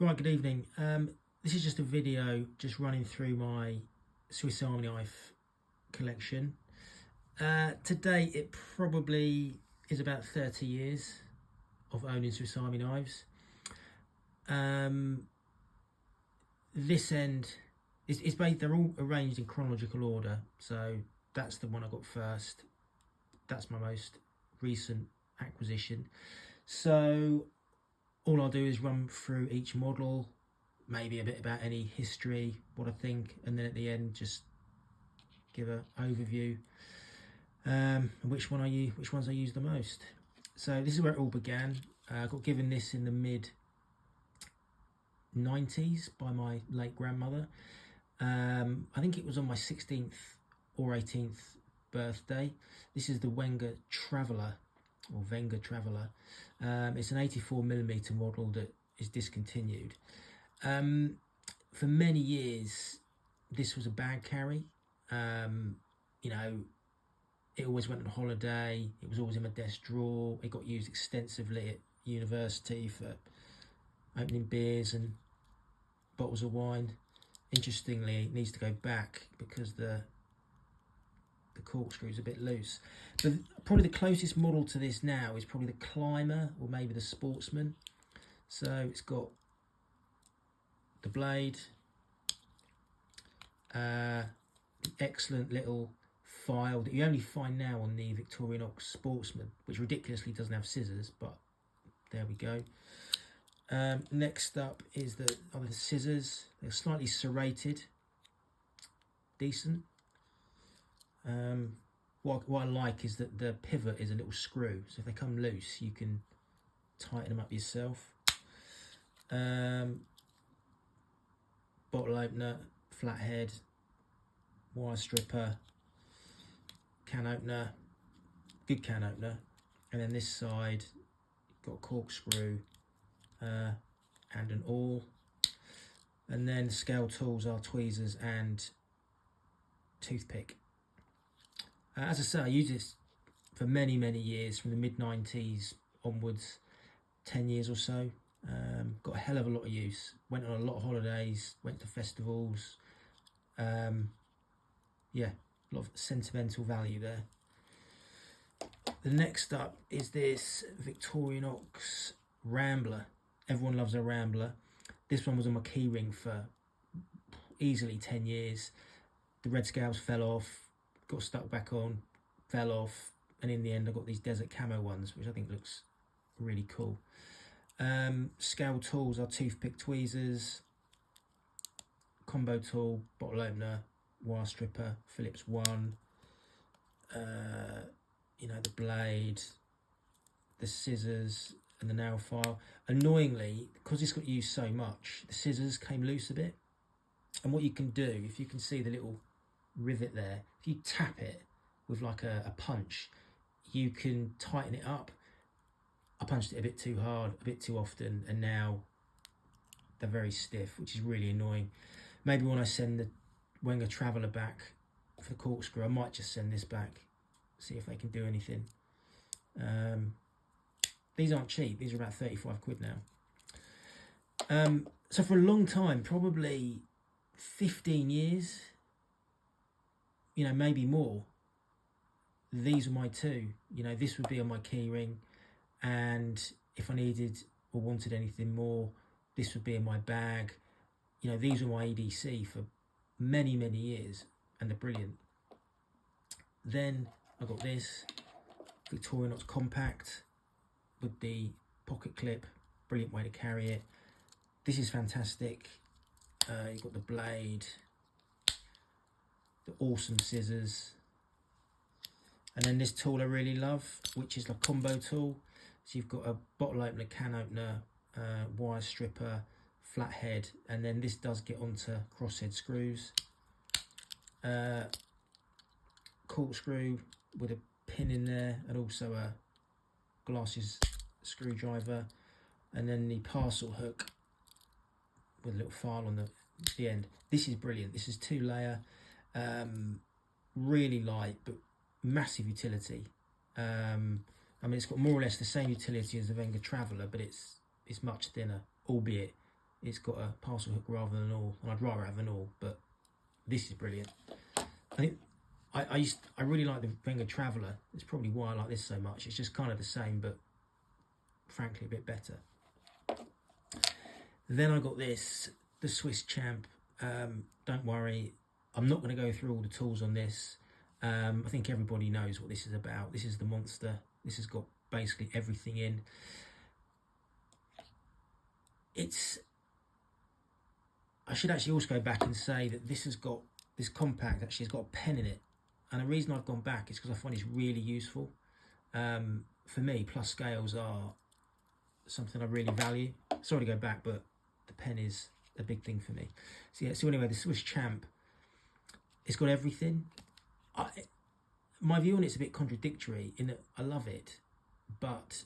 Right, good evening. This is just a video just running through my Swiss Army knife collection. To date, it probably is about 30 years of owning Swiss Army knives. This end is based, they're all arranged in chronological order, so that's the one I got first. That's my most recent acquisition. So all I'll do is run through each model, maybe a bit about any history, what I think, and then at the end just give an overview, which ones I use the most. So this is where it all began. I got given this in the mid-90s by my late grandmother. I think it was on my 16th or 18th birthday. This is the Wenger Traveler, or Wenger Traveler. It's an 84mm model that is discontinued. For many years, this was a bag carry. You know, it always went on holiday. It was always in my desk drawer. It got used extensively at university for opening beers and bottles of wine. Interestingly, it needs to go back because the corkscrew is a bit loose. But probably the closest model to this now is probably the Climber or maybe the Sportsman. So it's got the blade, the excellent little file that you only find now on the Victorinox Sportsman, which ridiculously doesn't have scissors, but there we go. Next up is the scissors. They're slightly serrated, decent. What I like is that the pivot is a little screw, so if they come loose you can tighten them up yourself. Bottle opener, flathead, wire stripper, can opener, good can opener, and then this side got a corkscrew and an awl, and then the scale tools are tweezers and toothpick. As I say, I used this for many years, from the mid-90s onwards, 10 years or so. Got a hell of a lot of use. Went on a lot of holidays, went to festivals. Yeah, a lot of sentimental value there. The next up is this Victorinox Rambler. Everyone loves a Rambler. This one was on my keyring for easily 10 years. The red scales fell off, got stuck back on, fell off, and in the end I got these desert camo ones, which I think looks really cool. Scale tools are toothpick, tweezers, combo tool, bottle opener, wire stripper, Phillips 1, you know, the blade, the scissors and the nail file. Annoyingly, because this got used so much, the scissors came loose a bit, and what you can do, if you can see the little rivet there, if you tap it with like a punch, you can tighten it up. I punched it a bit too hard, a bit too often, and now they're very stiff, which is really annoying. Maybe when I send the Wenger Traveler back for the corkscrew, I might just send this back, see if they can do anything. These aren't cheap. These are about 35 quid now. So for a long time, probably 15 years, you know, maybe more, these are my two. You know, this would be on my keyring, and if I needed or wanted anything more, this would be in my bag. You know, these were my EDC for many years, and they're brilliant. Then I got this Victorinox Compact with the pocket clip, brilliant way to carry it. This is fantastic. You've got the blade, the awesome scissors, and then this tool I really love, which is the combo tool. So you've got a bottle opener, can opener, wire stripper, flathead, and then this does get onto crosshead screws. Corkscrew with a pin in there, and also a glasses screwdriver, and then the parcel hook with a little file on the end. This is brilliant. This is 2-layer, really light but massive utility. I mean, it's got more or less the same utility as the Wenger Traveler, but it's much thinner, albeit it's got a parcel hook rather than awl, and I'd rather have an awl, but this is brilliant. I think I really like the Wenger Traveler. It's probably why I like this so much. It's just kind of the same, but frankly a bit better. Then I got this, the Swiss Champ. Don't worry, I'm not going to go through all the tools on this. I think everybody knows what this is about. This is the monster. This has got basically everything in. I should actually also go back and say that this compact actually has got a pen in it. And the reason I've gone back is because I find it's really useful. For me, plus scales are something I really value. Sorry to go back, but the pen is a big thing for me. So yeah, so anyway, the Swiss Champ, it's got everything. My view on it's a bit contradictory in that I love it, but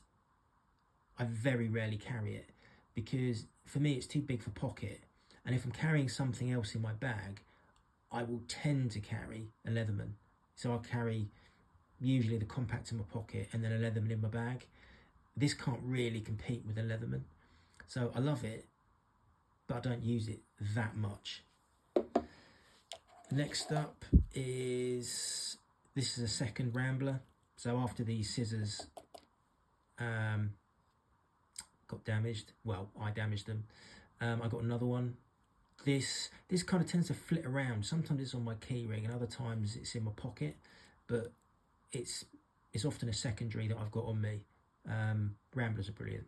I very rarely carry it because for me it's too big for pocket. And if I'm carrying something else in my bag, I will tend to carry a Leatherman. So I'll carry usually the compact in my pocket and then a Leatherman in my bag. This can't really compete with a Leatherman. So I love it, but I don't use it that much. Next up is, this is a second Rambler. So after these scissors got damaged, well, I damaged them, I got another one. This kind of tends to flit around. Sometimes it's on my key ring and other times it's in my pocket, but it's often a secondary that I've got on me. Ramblers are brilliant.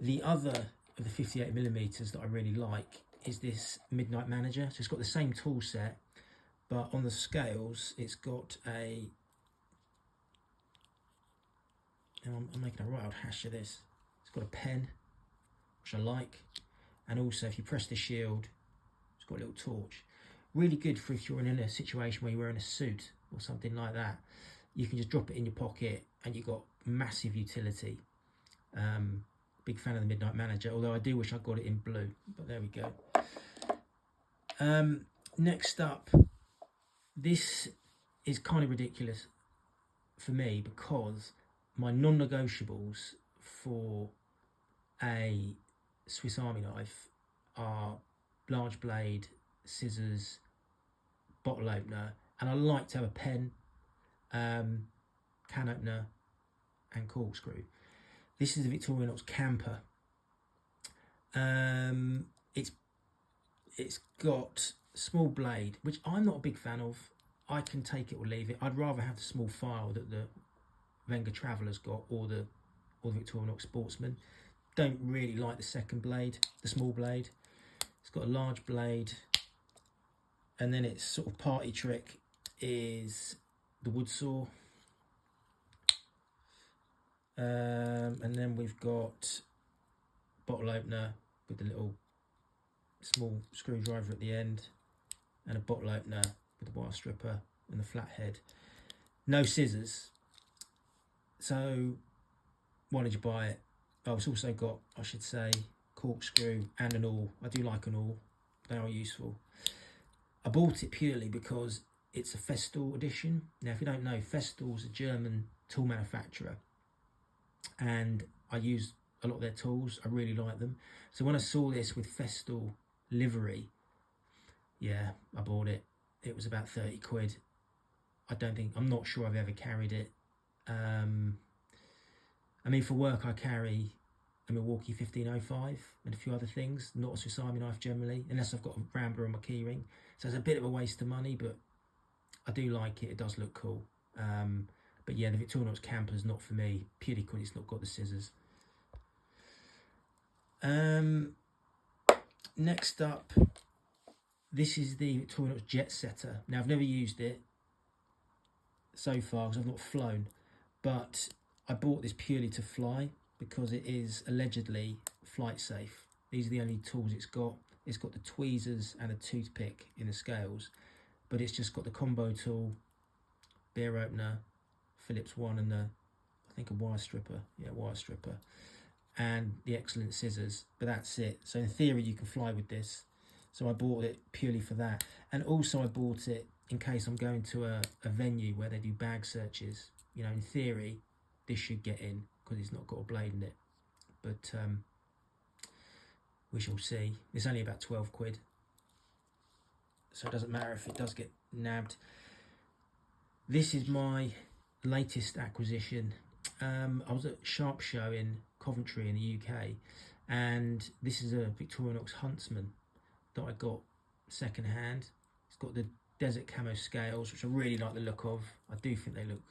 The other of the 58mm that I really like is this Midnight Manager. So it's got the same tool set, but on the scales it's got a, and I'm making a right old hash of this, it's got a pen, which I like. And also, if you press the shield, it's got a little torch. Really good for if you're in a situation where you're wearing a suit or something like that. You can just drop it in your pocket and you've got massive utility. Big fan of the Midnight Manager, although I do wish I got it in blue, but there we go. Next up, this is kind of ridiculous for me because my non-negotiables for a Swiss Army knife are large blade, scissors, bottle opener, and I like to have a pen, can opener and corkscrew. This is the Victorinox Camper. It's got small blade, which I'm not a big fan of. I can take it or leave it. I'd rather have the small file that the Wenger Traveler's got, or the Victorinox Sportsman. Don't really like the second blade, the small blade. It's got a large blade, and then its sort of party trick is the wood saw. And then we've got bottle opener with the little small screwdriver at the end, and a bottle opener with the wire stripper and the flat head. No scissors. So why did you buy it? Oh, it's also got, I should say, corkscrew and an awl. I do like an awl. They are useful. I bought it purely because it's a Festool edition. Now, if you don't know, Festool's a German tool manufacturer, and I use a lot of their tools. I really like them. So when I saw this with Festool livery, yeah, I bought it. It was about 30 quid. I'm not sure I've ever carried it. I mean, for work, I carry a Milwaukee 1505 and a few other things, not a Swiss Army knife generally, unless I've got a Rambler on my keyring. So it's a bit of a waste of money, but I do like it. It does look cool. But yeah, the Victorinox Camper's not for me, purely because it's not got the scissors. Next up, this is the Victorinox Jet Setter. Now, I've never used it so far because I've not flown, but I bought this purely to fly because it is allegedly flight safe. These are the only tools it's got. It's got the tweezers and a toothpick in the scales, but it's just got the combo tool, beer opener, Phillips one, and I think a wire stripper. Yeah, wire stripper. And the excellent scissors, but that's it. So in theory, you can fly with this. So I bought it purely for that. And also I bought it in case I'm going to a venue where they do bag searches. You know, in theory, this should get in because it's not got a blade in it. But we shall see. It's only about 12 quid, so it doesn't matter if it does get nabbed. This is my latest acquisition. I was at Sharp Show in Coventry in the UK, and this is a Victorinox Huntsman that I got second hand. It's got the desert camo scales, which I really like the look of. I do think they look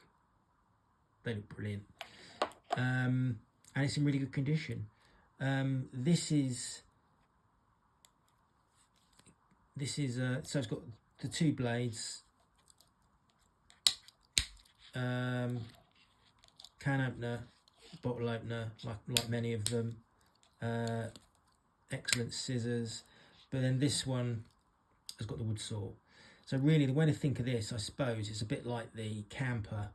brilliant, and it's in really good condition. This is so it's got the two blades, can opener, bottle opener, like many of them, excellent scissors, but then this one has got the wood saw. So really the way to think of this, I suppose, is a bit like the camper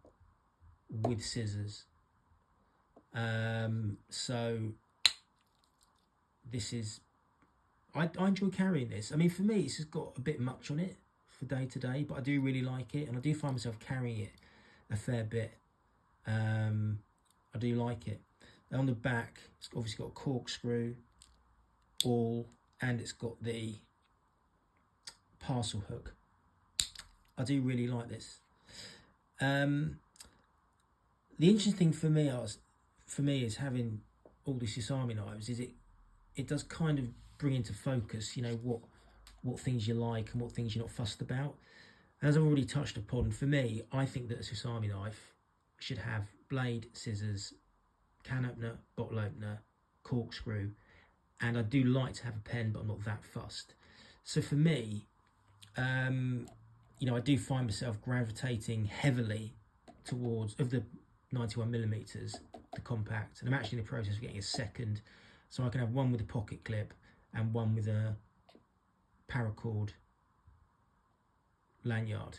with scissors. So this is, I enjoy carrying this. I mean, for me, it's just got a bit much on it for day to day, but I do really like it, and I do find myself carrying it a fair bit. I do like it. And on the back, it's obviously got a corkscrew, awl, and it's got the parcel hook. I do really like this. The interesting thing for me is having all these Sasami knives is it does kind of bring into focus, you know, what things you like and what things you're not fussed about. As I've already touched upon, for me, I think that a Sasami knife should have blade, scissors, can opener, bottle opener, corkscrew, and I do like to have a pen, but I'm not that fussed. So for me, you know, I do find myself gravitating heavily towards, of the 91mm, the compact, and I'm actually in the process of getting a second, so I can have one with a pocket clip and one with a paracord lanyard.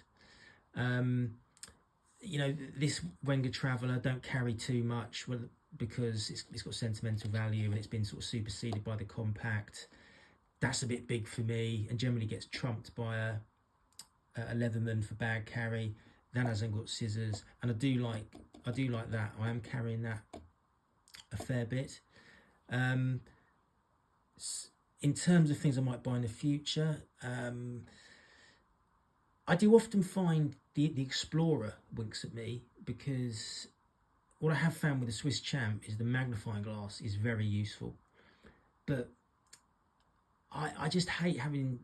You know, this Wenger Traveler don't carry too much, well, because it's got sentimental value and it's been sort of superseded by the compact. That's a bit big for me, and generally gets trumped by a Leatherman for bag carry. That hasn't got scissors, and I do like that. I am carrying that a fair bit. In terms of things I might buy in the future, I do often find the Explorer winks at me, because what I have found with the Swiss Champ is the magnifying glass is very useful, but I just hate having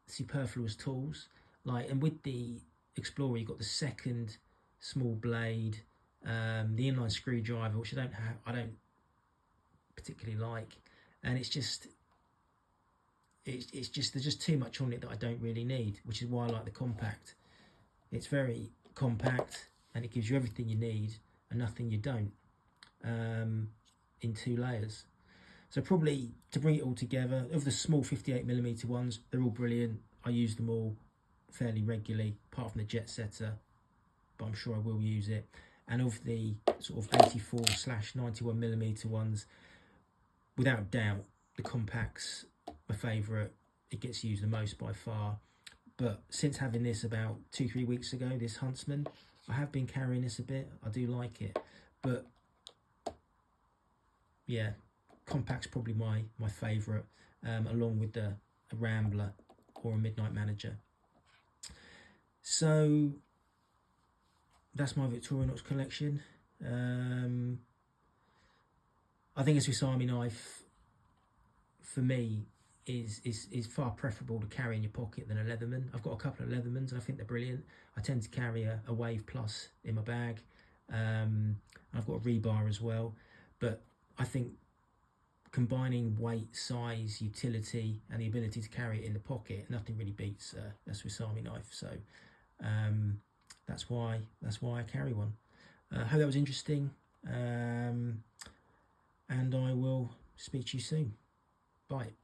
superfluous tools. Like, and with the Explorer, you've got the second small blade, the inline screwdriver, which I don't particularly like, and it's just there's just too much on it that I don't really need, which is why I like the compact. It's very compact and it gives you everything you need and nothing you don't, in 2 layers. So probably, to bring it all together, of the small 58mm ones, they're all brilliant. I use them all fairly regularly, apart from the Jet Setter, but I'm sure I will use it. And of the sort of 84/91mm ones, without doubt, the compact's my favourite. It gets used the most by far. But since having this about 2-3 weeks ago, this Huntsman, I have been carrying this a bit. I do like it, but yeah, compact's probably my favourite, along with a Rambler or a Midnight Manager. So that's my Victorinox collection. I think a Sasami knife, for me, is far preferable to carry in your pocket than a Leatherman. I've got a couple of Leathermans and I think they're brilliant. I tend to carry a Wave Plus in my bag. I've got a rebar as well, but I think combining weight, size, utility, and the ability to carry it in the pocket, nothing really beats a Sasami knife. So that's why I carry one. I hope that was interesting, and I will speak to you soon. Bye.